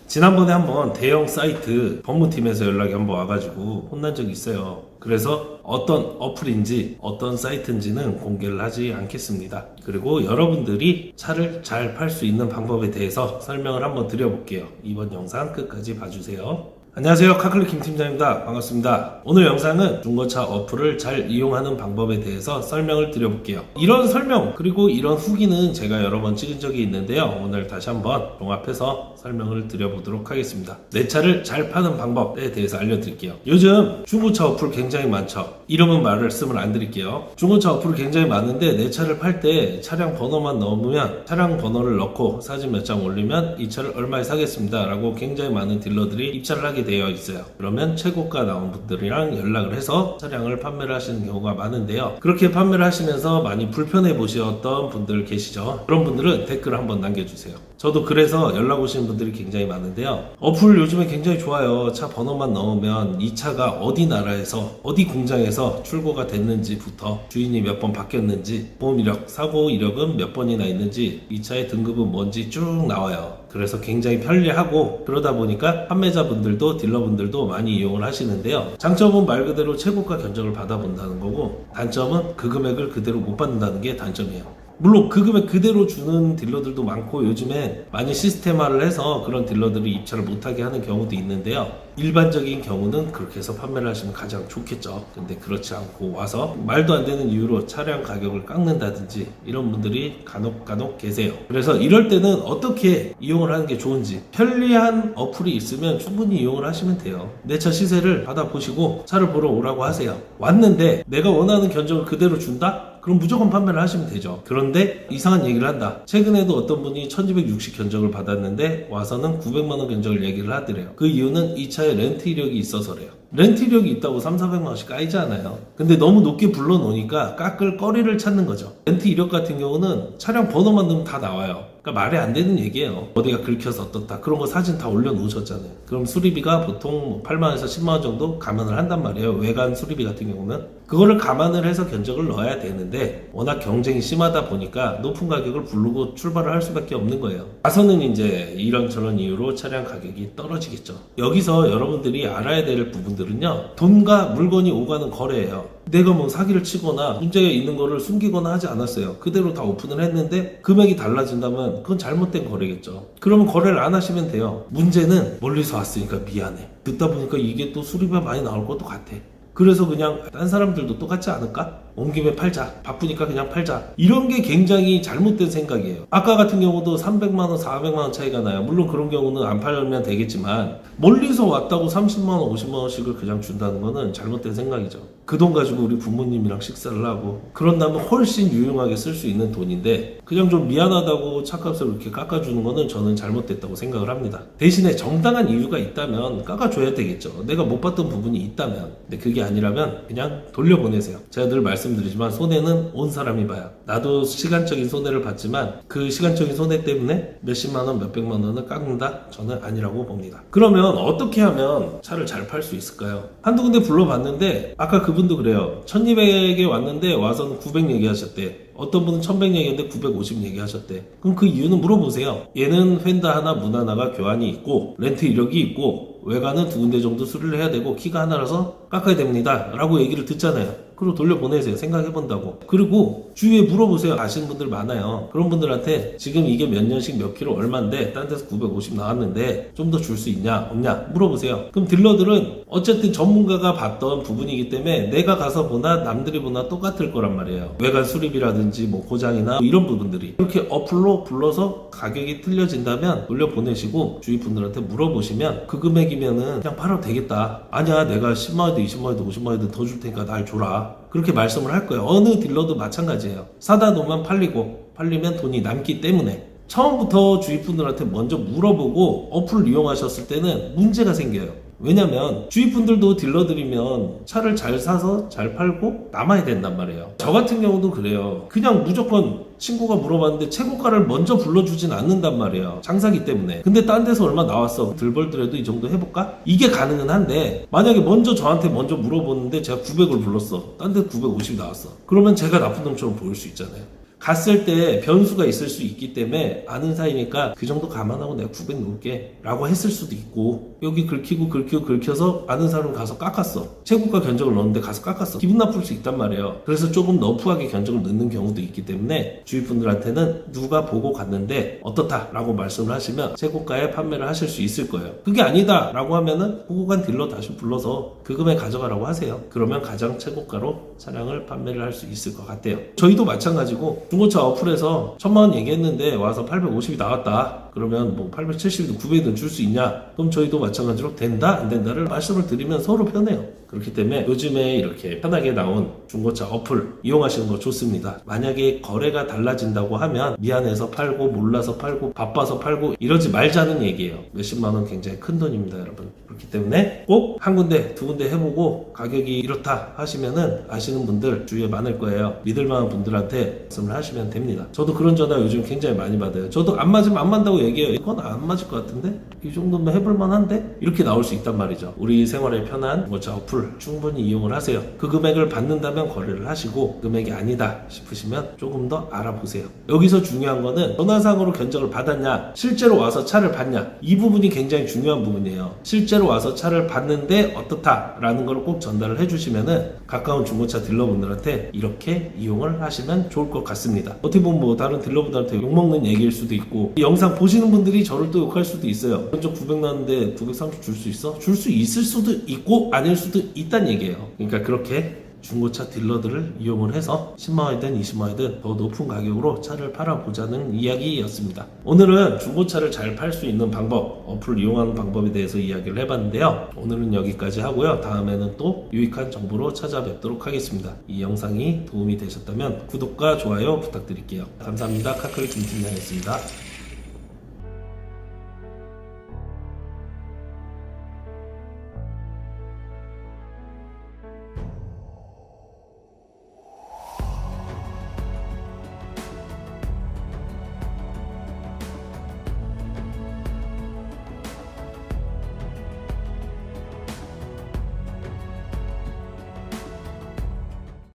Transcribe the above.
지난번에 한번 대형 사이트 법무팀에서 연락이 한번 와가지고 혼난 적이 있어요. 그래서 어떤 어플인지 어떤 사이트인지는 공개를 하지 않겠습니다. 그리고 여러분들이 차를 잘 팔 수 있는 방법에 대해서 설명을 한번 드려볼게요. 이번 영상 끝까지 봐주세요. 안녕하세요, 카클릭 김 팀장입니다. 반갑습니다. 오늘 영상은 중고차 어플을 잘 이용하는 방법에 대해서 설명을 드려볼게요. 이런 설명 그리고 이런 후기는 제가 여러 번 찍은 적이 있는데요. 오늘 다시 한번 종합해서 설명을 드려보도록 하겠습니다. 내 차를 잘 파는 방법에 대해서 알려드릴게요. 요즘 중고차 어플 굉장히 많죠. 이름은 말씀을 안 드릴게요. 중고차 어플 굉장히 많은데 내 차를 팔 때 차량 번호만 넣으면 차량 번호를 넣고 사진 몇 장 올리면 이 차를 얼마에 사겠습니다 라고 굉장히 많은 딜러들이 입찰을 하게 되어 있어요. 그러면 최고가 나온 분들이랑 연락을 해서 차량을 판매를 하시는 경우가 많은데요. 그렇게 판매를 하시면서 많이 불편해 보셨던 분들 계시죠? 그런 분들은 댓글 한번 남겨주세요. 저도 그래서 연락 오시는 분들이 굉장히 많은데요. 어플 요즘에 굉장히 좋아요. 차 번호만 넣으면 이 차가 어디 나라에서 어디 공장에서 출고가 됐는지부터 주인이 몇 번 바뀌었는지 보험 이력, 사고 이력은 몇 번이나 있는지 이 차의 등급은 뭔지 쭉 나와요. 그래서 굉장히 편리하고 그러다 보니까 판매자분들도 딜러분들도 많이 이용을 하시는데요. 장점은 말 그대로 최고가 견적을 받아본다는 거고 단점은 그 금액을 그대로 못 받는다는 게 단점이에요. 물론 그 금액 그대로 주는 딜러들도 많고 요즘엔 많이 시스템화를 해서 그런 딜러들이 입찰을 못하게 하는 경우도 있는데요. 일반적인 경우는 그렇게 해서 판매를 하시면 가장 좋겠죠. 근데 그렇지 않고 와서 말도 안 되는 이유로 차량 가격을 깎는다든지 이런 분들이 간혹 계세요. 그래서 이럴 때는 어떻게 이용을 하는 게 좋은지 편리한 어플이 있으면 충분히 이용을 하시면 돼요. 내 차 시세를 받아보시고 차를 보러 오라고 하세요. 왔는데 내가 원하는 견적을 그대로 준다? 그럼 무조건 판매를 하시면 되죠. 그런데 이상한 얘기를 한다. 최근에도 어떤 분이 1260 견적을 받았는데 와서는 900만원 견적을 얘기를 하더래요. 그 이유는 이 차에 렌트 이력이 있어서래요. 렌트 이력이 있다고 3,400만원씩 까이지 않아요. 근데 너무 높게 불러놓으니까 깎을 거리를 찾는 거죠. 렌트 이력 같은 경우는 차량 번호만 넣으면 다 나와요. 그러니까 말이 안 되는 얘기예요. 어디가 긁혀서 어떻다. 그런 거 사진 다 올려놓으셨잖아요. 그럼 수리비가 보통 8만원에서 10만원 정도 감안을 한단 말이에요. 외관 수리비 같은 경우는. 그거를 감안을 해서 견적을 넣어야 되는데 워낙 경쟁이 심하다 보니까 높은 가격을 부르고 출발을 할 수밖에 없는 거예요. 가서는 이제 이런저런 이유로 차량 가격이 떨어지겠죠. 여기서 여러분들이 알아야 될 부분들은요. 돈과 물건이 오가는 거래예요. 내가 뭐 사기를 치거나 문제가 있는 거를 숨기거나 하지 않았어요. 그대로 다 오픈을 했는데 금액이 달라진다면 그건 잘못된 거래겠죠. 그러면 거래를 안 하시면 돼요. 문제는 멀리서 왔으니까 미안해. 듣다 보니까 이게 또 수리비가 많이 나올 것도 같아. 그래서 그냥 딴 사람들도 똑같지 않을까? 온 김에 팔자. 바쁘니까 그냥 팔자. 이런 게 굉장히 잘못된 생각이에요. 아까 같은 경우도 300만원, 400만원 차이가 나요. 물론 그런 경우는 안 팔면 되겠지만 멀리서 왔다고 30만원, 50만원씩을 그냥 준다는 거는 잘못된 생각이죠. 그 돈 가지고 우리 부모님이랑 식사를 하고 그런다면 훨씬 유용하게 쓸 수 있는 돈인데 그냥 좀 미안하다고 차값을 이렇게 깎아주는 거는 저는 잘못됐다고 생각을 합니다. 대신에 정당한 이유가 있다면 깎아줘야 되겠죠. 내가 못 받던 부분이 있다면. 근데 그게 아니라면 그냥 돌려보내세요. 제가 늘 말씀드리지만 손해는 온 사람이 봐요. 나도 시간적인 손해를 봤지만 그 시간적인 손해 때문에 몇십만원, 몇백만원을 깎는다? 저는 아니라고 봅니다. 그러면 어떻게 하면 차를 잘 팔 수 있을까요? 한두 군데 불러봤는데 아까 그분도 그래요. 1200에 왔는데 와서는 900 얘기하셨대. 어떤 분은 1100 얘기했는데 950 얘기하셨대. 그럼 그 이유는 물어보세요. 얘는 펜다 하나, 문 하나가 교환이 있고 렌트 이력이 있고 외관은 두 군데 정도 수리를 해야 되고 키가 하나라서 깎아야 됩니다 라고 얘기를 듣잖아요. 그리고 돌려보내세요. 생각해본다고. 그리고 주위에 물어보세요. 아시는 분들 많아요. 그런 분들한테 지금 이게 몇 년씩 몇 킬로 얼만데 딴 데서 950 나왔는데 좀 더 줄 수 있냐 없냐 물어보세요. 그럼 딜러들은 어쨌든 전문가가 봤던 부분이기 때문에 내가 가서 보나 남들이 보나 똑같을 거란 말이에요. 외관 수리비라든지 뭐 고장이나 이런 부분들이 이렇게 어플로 불러서 가격이 틀려진다면 돌려보내시고 주위 분들한테 물어보시면 그 금액이면은 그냥 팔아도 되겠다. 아니야 내가 10만원도 20만원도 50만원도 더 줄 테니까 날 줘라. 그렇게 말씀을 할 거예요. 어느 딜러도 마찬가지예요. 사다 놓으면 팔리고 팔리면 돈이 남기 때문에 처음부터 주위 분들한테 먼저 물어보고 어플을 이용하셨을 때는 문제가 생겨요. 왜냐면 주위 분들도 딜러들이면 차를 잘 사서 잘 팔고 남아야 된단 말이에요. 저 같은 경우도 그래요. 그냥 무조건 친구가 물어봤는데 최고가를 먼저 불러주진 않는단 말이에요. 장사기 때문에. 근데 딴 데서 얼마 나왔어? 들 벌더라도 이 정도 해볼까? 이게 가능은 한데 만약에 먼저 저한테 먼저 물어보는데 제가 900을 불렀어. 딴 데 950 나왔어. 그러면 제가 나쁜 놈처럼 보일 수 있잖아요. 갔을 때 변수가 있을 수 있기 때문에 아는 사이니까 그 정도 감안하고 내가 900 놓을게 라고 했을 수도 있고, 여기 긁혀서 아는 사람 가서 깎았어. 최고가 견적을 넣었는데 가서 깎았어. 기분 나쁠 수 있단 말이에요. 그래서 조금 너프하게 견적을 넣는 경우도 있기 때문에 주위 분들한테는 누가 보고 갔는데 어떻다 라고 말씀을 하시면 최고가에 판매를 하실 수 있을 거예요. 그게 아니다 라고 하면은 보고 간 딜러 다시 불러서 그 금액 가져가라고 하세요. 그러면 가장 최고가로 차량을 판매를 할 수 있을 것 같아요. 저희도 마찬가지고 중고차 어플에서 1000만원 얘기했는데 와서 850이 나왔다. 그러면 뭐 870이든 900이든 줄 수 있냐? 그럼 저희도 마찬가지로 된다 안 된다를 말씀을 드리면 서로 편해요. 그렇기 때문에 요즘에 이렇게 편하게 나온 중고차 어플 이용하시는 거 좋습니다. 만약에 거래가 달라진다고 하면 미안해서 팔고 몰라서 팔고 바빠서 팔고 이러지 말자는 얘기예요. 몇십만원 굉장히 큰 돈입니다, 여러분. 그렇기 때문에 꼭 한 군데 두 군데 해보고 가격이 이렇다 하시면은 아시는 분들 주위에 많을 거예요. 믿을만한 분들한테 말씀을 하시면 됩니다. 저도 그런 전화 요즘 굉장히 많이 받아요. 저도 안 맞으면 안 맞다고 얘기해요. 이건 안 맞을 것 같은데? 이 정도면 해볼만 한데? 이렇게 나올 수 있단 말이죠. 우리 생활에 편한 중고차 어플 충분히 이용을 하세요. 그 금액을 받는다면 거래를 하시고, 금액이 아니다 싶으시면 조금 더 알아보세요. 여기서 중요한 거는 전화상으로 견적을 받았냐, 실제로 와서 차를 봤냐, 이 부분이 굉장히 중요한 부분이에요. 실제로 와서 차를 봤는데 어떻다 라는 걸 꼭 전달을 해주시면은 가까운 중고차 딜러분들한테 이렇게 이용을 하시면 좋을 것 같습니다. 어떻게 보면 뭐 다른 딜러분들한테 욕먹는 얘기일 수도 있고, 이 영상 보시는 분들이 저를 또 욕할 수도 있어요. 견적 900 나왔는데 930 줄 수 있어? 줄 수 있을 수도 있고 아닐 수도 있단 얘기예요. 그러니까 그렇게 중고차 딜러들을 이용을 해서 10만원이든 20만원이든 더 높은 가격으로 차를 팔아보자는 이야기였습니다. 오늘은 중고차를 잘 팔 수 있는 방법, 어플을 이용하는 방법에 대해서 이야기를 해봤는데요. 오늘은 여기까지 하고요. 다음에는 또 유익한 정보로 찾아뵙도록 하겠습니다. 이 영상이 도움이 되셨다면 구독과 좋아요 부탁드릴게요. 감사합니다. 카카오 김팀장이었습니다.